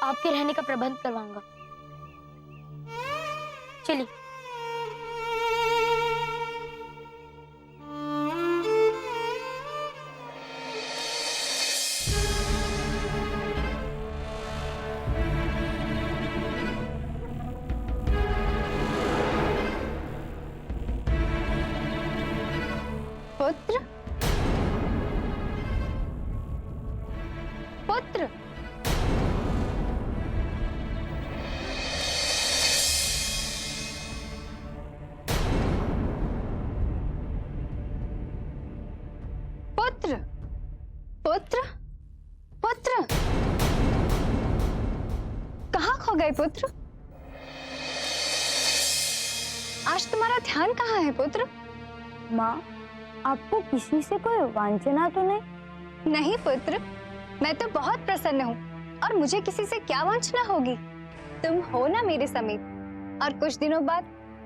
आपके रहने का प्रबंध करवाऊंगा। चलिए। पुत्र, पुत्र, पुत्र, पुत्र, पुत्र, कहाँ खो गए पुत्र? आज तुम्हारा ध्यान कहाँ है पुत्र? माँ, आपको किसी से कोई वांछना तो नहीं? नहीं पुत्र, मैं तो बहुत प्रसन्न हूँ और मुझे किसी से क्या वांछना होगी। तुम हो ना मेरे समीप और कुछ दिनों बाद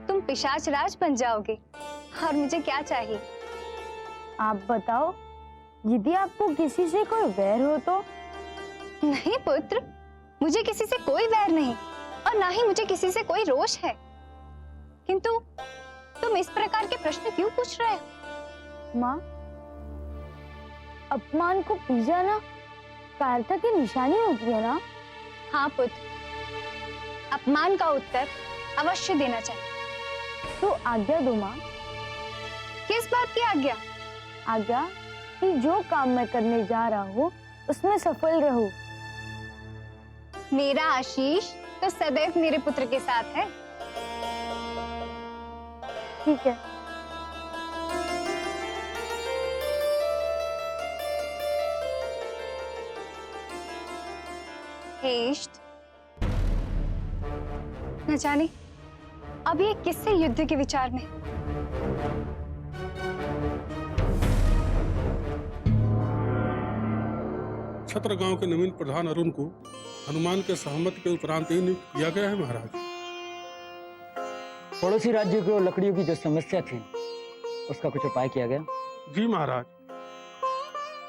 तुम पिशाच राज बन जाओगे और मुझे क्या चाहिए? आप बताओ, यदि आपको किसी से कोई वैर हो तो? नहीं पुत्र, मुझे किसी से कोई वैर नहीं और ना ही मुझे किसी से कोई रोष है। किंतु तुम इस प्रकार के प्रश्न क्यों पूछ रहे हो? माँ, अपमान को पी जाना कायरता की निशानी होती है ना? हाँ पुत्र, अपमान का उत्तर अवश्य देना चाहिए। तो आज्ञा दो माँ। किस बात की आज्ञा? आज्ञा कि जो काम मैं करने जा रहा हूँ उसमें सफल रहूं। मेरा आशीष तो सदैव मेरे पुत्र के साथ है। ठीक है। हे इष्ट, न जाने अब ये किससे युद्ध के विचार में। छत्र गांव के नवीन प्रधान अरुण को हनुमान के सहमति के उपरांत ही नियुक्त किया गया है महाराज। पड़ोसी राज्यों की लकड़ियों की जो समस्या थी उसका कुछ उपाय किया गया? जी महाराज,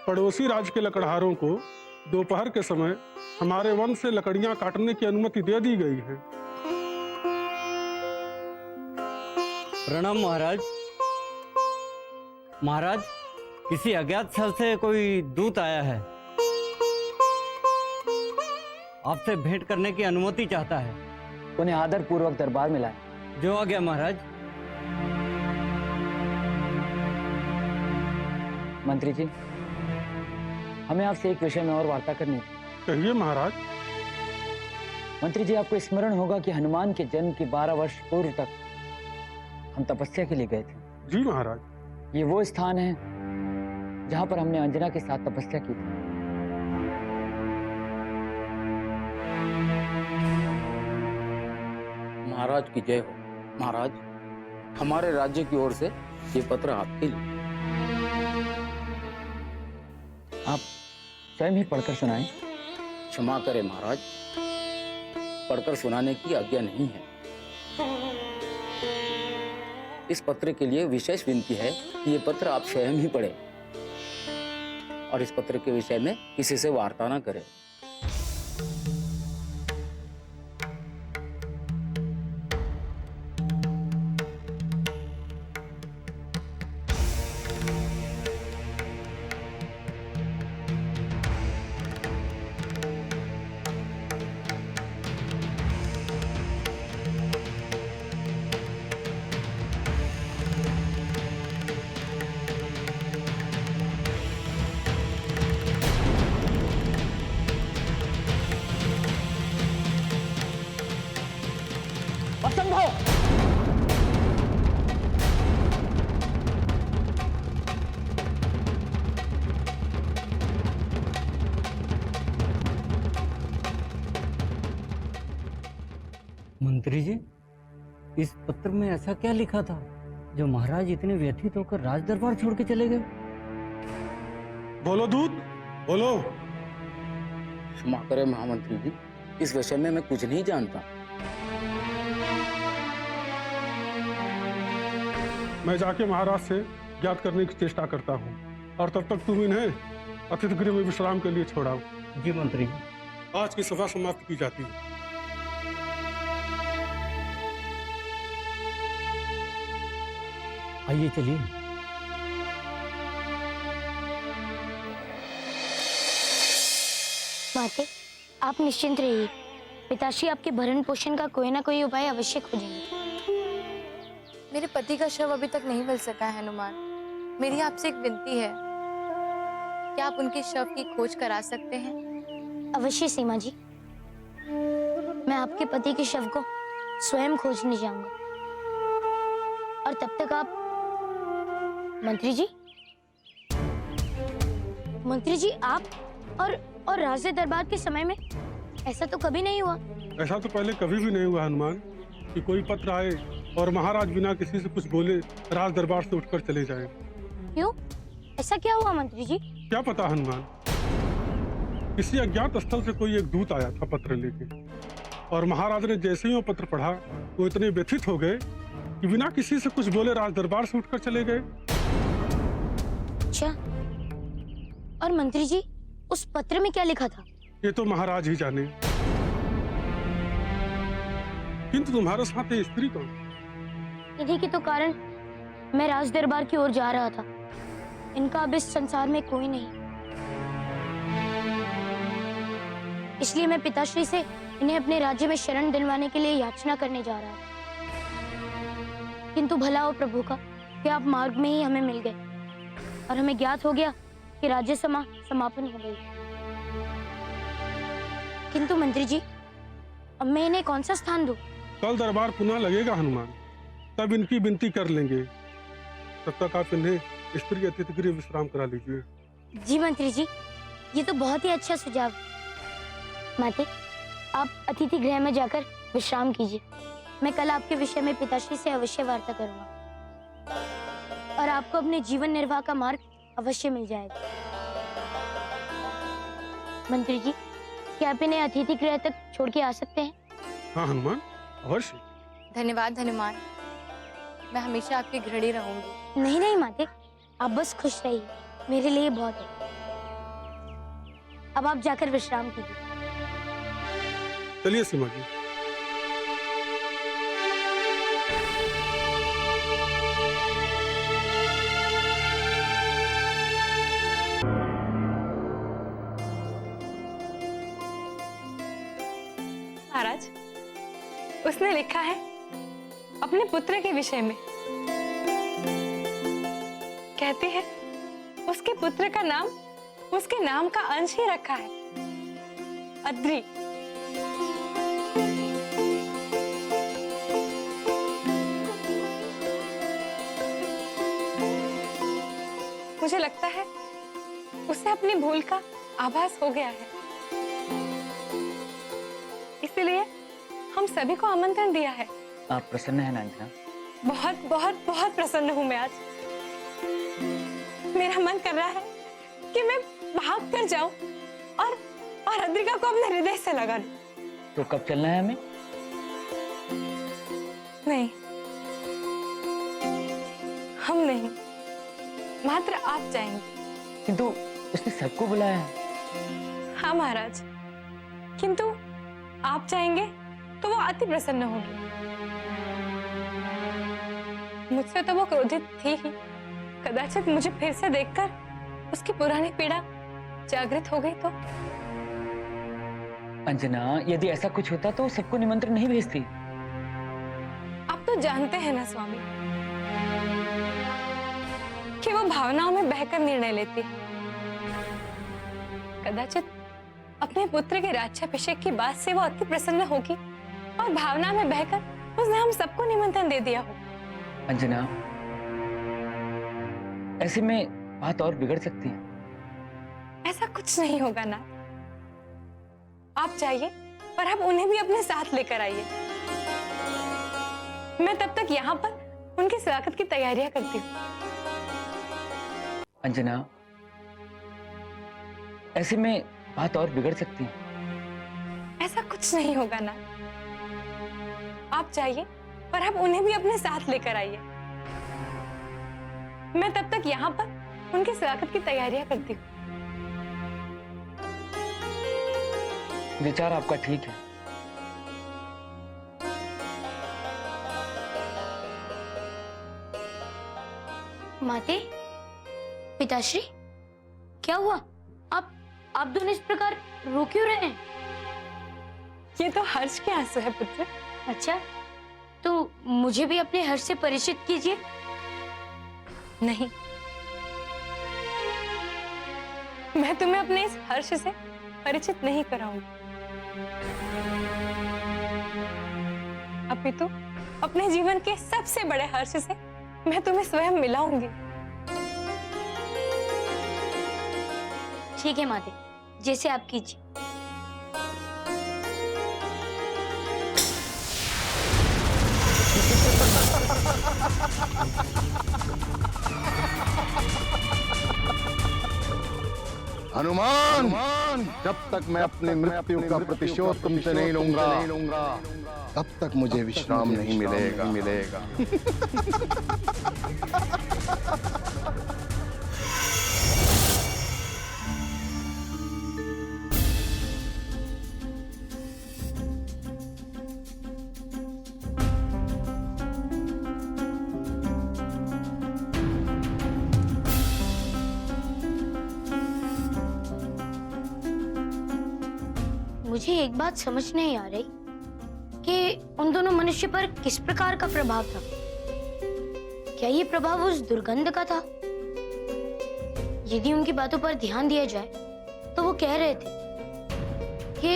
पड़ोसी राज्य के लकड़हारों को दोपहर के समय हमारे वन से लकड़ियां काटने की अनुमति दे दी गई है। प्रणाम महाराज। महाराज, किसी अज्ञात स्थल से कोई दूत आया है, आपसे भेंट करने की अनुमति चाहता है। उन्हें आदर पूर्वक दरबार में लाए। जो आ गया महाराज। मंत्री जी, हमें आपसे एक विषय में और वार्ता करनी थी। कहिए महाराज। मंत्री जी, आपको स्मरण होगा कि हनुमान के जन्म के 12 वर्ष पूर्व तक हम तपस्या के लिए गए थे। जी महाराज। ये वो स्थान है जहां पर हमने अंजना के साथ तपस्या की थी। महाराज की जय हो। महाराज, हमारे राज्य की ओर से ये पत्र आपके लिए। आप स्वयं ही पढ़कर सुनाएं। क्षमा करें महाराज, पढ़कर सुनाने की आज्ञा नहीं है। इस पत्र के लिए विशेष विनती है कि ये पत्र आप स्वयं ही पढ़ें और इस पत्र के विषय में किसी से वार्ता ना करें। असंभव! मंत्री जी, इस पत्र में ऐसा क्या लिखा था जो महाराज इतने व्यथित होकर राज दरबार छोड़ के चले गए? बोलो दूत, बोलो। क्षमा करें महामंत्री जी, इस विषय में मैं कुछ नहीं जानता। मैं जाके महाराज से ज्ञात करने की चेष्टा करता हूँ और तब तक तुम इन्हें अतिथि गृह में विश्राम के लिए छोड़ाओ। जी मंत्री जी। आज की सभा समाप्त की जाती है। आइए चलिए। माते, आप निश्चिंत रहिए। पिताश्री आपके भरण पोषण का कोई ना कोई उपाय अवश्य खोजेंगे। मेरे पति का शव अभी तक नहीं मिल सका है हनुमान। मेरी आपसे एक विनती है, क्या आप उनके शव की खोज करा सकते हैं? अवश्य सीमा जी, मैं आपके पति के शव को स्वयं खोजने जाऊंगा। और तब तक आप मंत्री जी आप और राजे दरबार के समय में ऐसा तो कभी नहीं हुआ। ऐसा तो पहले कभी भी नहीं हुआ हनुमान कि कोई पत्र आए और महाराज बिना किसी से कुछ बोले राज दरबार से उठकर चले जाएं। क्यों? ऐसा क्या हुआ मंत्री जी? क्या पता हनुमान, किसी अज्ञात स्थल से कोई एक दूत आया था पत्र लेके, और महाराज ने जैसे ही वो पत्र पढ़ा वो इतने व्यथित हो गए कि बिना किसी से कुछ बोले राज दरबार से उठकर चले गए। अच्छा, और मंत्री जी उस पत्र में क्या लिखा था? ये तो महाराज ही जाने। किंतु तुम्हारे साथ ये स्त्री कौन? इन्हीं के तो कारण मैं राज दरबार की ओर जा रहा था। इनका अब इस संसार में कोई नहीं, इसलिए मैं पिताश्री से इन्हें अपने राज्य में शरण दिलवाने के लिए याचना करने जा रहा था। किंतु भला हो प्रभु का कि आप मार्ग में ही हमें मिल गए और हमें ज्ञात हो गया कि राज्य समापन हो गई। किंतु मंत्री जी, अब मैं इन्हें कौन सा स्थान दूं? कल दरबार पुनः लगेगा हनुमान, तब इनकी विनती कर लेंगे। तब तक आप इन्हें स्त्री अतिथि गृह विश्राम करा लीजिए। जी मंत्री जी, ये तो बहुत ही अच्छा सुझाव है। माते, आप अतिथि गृह में जाकर विश्राम कीजिए। मैं कल आपके विषय में पिताश्री से अवश्य वार्ता करूंगा और आपको अपने जीवन निर्वाह का मार्ग अवश्य मिल जाएगा। मंत्री जी, क्या आप इन्हें अतिथि गृह तक छोड़ के आ सकते हैं? हाँ हनुमान, अवश्य। धन्यवाद हनुमान, मैं हमेशा आपकी गृहिणी रहूंगी। नहीं नहीं माते, आप बस खुश रहिए, मेरे लिए बहुत है। अब आप जाकर विश्राम कीजिए। चलिए सीमा जी। महाराज, उसने लिखा है अपने पुत्र के विषय में। कहती है उसके पुत्र का नाम उसके नाम का अंश ही रखा है, अद्री। मुझे लगता है उसे अपनी भूल का आभास हो गया है, इसलिए हम सभी को आमंत्रण दिया है। आप प्रसन्न हैं ना अंजना? बहुत बहुत बहुत प्रसन्न हूँ मैं आज। मेरा मन कर रहा है कि मैं भाग कर जाऊं और अद्रिका को अपने हृदय से लगा लूं। तो कब चलना है हमें? नहीं, हम नहीं, मात्र आप जाएंगे। किंतु उसने सबको बुलाया है। हाँ महाराज, किंतु आप जाएंगे तो वो अति प्रसन्न होगी। मुझसे तो वो क्रोधित थी ही, कदाचित मुझे फिर से देखकर उसकी पुरानी पीड़ा जागृत हो गई तो। अंजना, यदि ऐसा कुछ होता तो सबको निमंत्रण नहीं भेजती। आप तो जानते हैं ना स्वामी कि वो भावनाओं में बहकर निर्णय लेती है। कदाचित अपने पुत्र के राज्याभिषेक की बात से वो अति प्रसन्न होगी और भावना में बहकर उसने हम सबको निमंत्रण दे दिया हो। अंजना, ऐसे में बात और बिगड़ सकती है। ऐसा कुछ नहीं होगा ना, आप जाइए और आप उन्हें भी अपने साथ लेकर आइए। मैं तब तक यहाँ पर उनके स्वागत की तैयारियां करती हूँ। अंजना, ऐसे में बात और बिगड़ सकती है। ऐसा कुछ नहीं होगा ना, आप जाइए और आप उन्हें भी अपने साथ लेकर आइए। मैं तब तक यहाँ पर उनके स्वागत की तैयारियां करती हूँ। विचार आपका ठीक है। माते, पिताश्री, क्या हुआ? आप दोनों इस प्रकार रो क्यों रहे हैं? ये तो हर्ष के आंसू है पुत्र। अच्छा, तो मुझे भी अपने हर्ष से परिचित कीजिए। नहीं, मैं तुम्हें अपने इस हर्ष से परिचित नहीं कराऊंगी। अपितु अपने जीवन के सबसे बड़े हर्ष से मैं तुम्हें स्वयं मिलाऊंगी। ठीक है माते, जैसे आप कीजिए। हनुमान, जब तक मैं अपनी मृत्यु का प्रतिशोध तुमसे नहीं लूंगा, तब तक मुझे विश्राम नहीं मिलेगा। मुझे एक बात समझ नहीं आ रही कि उन दोनों मनुष्य पर किस प्रकार का प्रभाव था। क्या ये प्रभाव उस दुर्गंध का था यदि उनकी बातों पर ध्यान दिया जाए तो वो कह रहे थे कि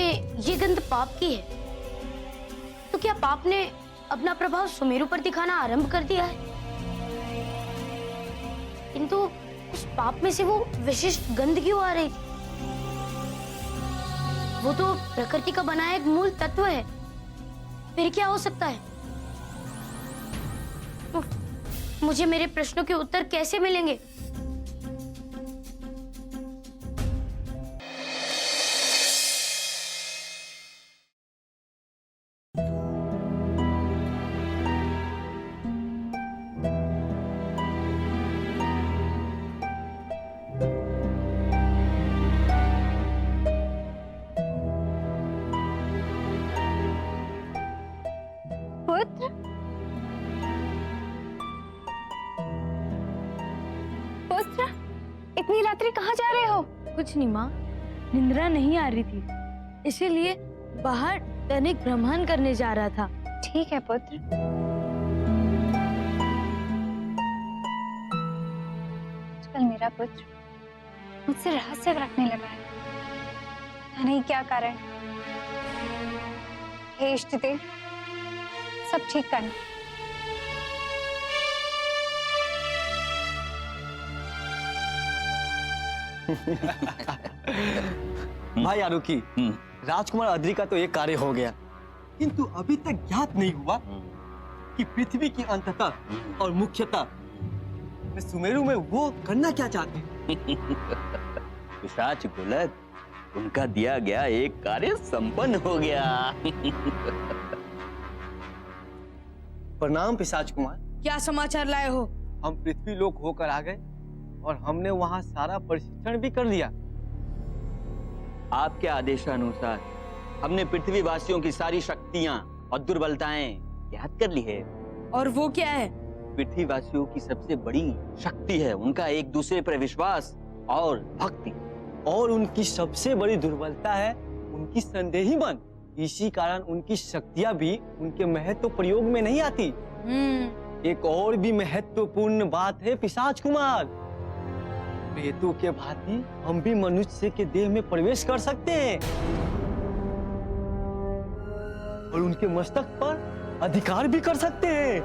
ये गंध पाप की है। तो क्या पाप ने अपना प्रभाव सुमेरु पर दिखाना आरंभ कर दिया है? किंतु उस पाप में से वो विशिष्ट गंध क्यों आ रही थी? वो तो प्रकृति का बनाया एक मूल तत्व है, फिर क्या हो सकता है? मुझे मेरे प्रश्नों के उत्तर कैसे मिलेंगे? पुत्र, पुत्र, इतनी रात्रि कहाँ जा रहे हो? कुछ नहीं माँ, निंद्रा नहीं आ रही थी, इसीलिए बाहर तनिक भ्रमण करने जा रहा था। ठीक है पुत्र। आजकल मेरा पुत्र मुझसे रहस्य रखने लगा है, पता नहीं क्या कारण। हे इष्टदेव, सब ठीक करना। भाई आरुखी, राजकुमार अद्री का तो एक कार्य हो गया, किंतु अभी तक ज्ञात नहीं हुआ कि पृथ्वी की अंततः और मुख्यतः सुमेरु में वो करना क्या चाहते हैं। पिशाच गुलद, उनका दिया गया एक कार्य संपन्न हो गया। प्रणाम पिशाच कुमार। क्या समाचार लाए हो? हम पृथ्वी लोक होकर आ गए और हमने वहाँ सारा प्रशिक्षण भी कर लिया। आपके आदेशानुसार हमने पृथ्वी वासियों की सारी शक्तियां और दुर्बलताएं याद कर ली है। और वो क्या है? पृथ्वी वासियों की सबसे बड़ी शक्ति है उनका एक दूसरे पर विश्वास और भक्ति, और उनकी सबसे बड़ी दुर्बलता है उनकी संदेही मन। इसी कारण उनकी शक्तियां भी उनके महत्व प्रयोग में नहीं आती। एक और भी महत्वपूर्ण बात है पिशाच कुमार, प्रेतों के भांति हम भी मनुष्य के देह में प्रवेश कर सकते हैं और उनके मस्तक पर अधिकार भी कर सकते हैं।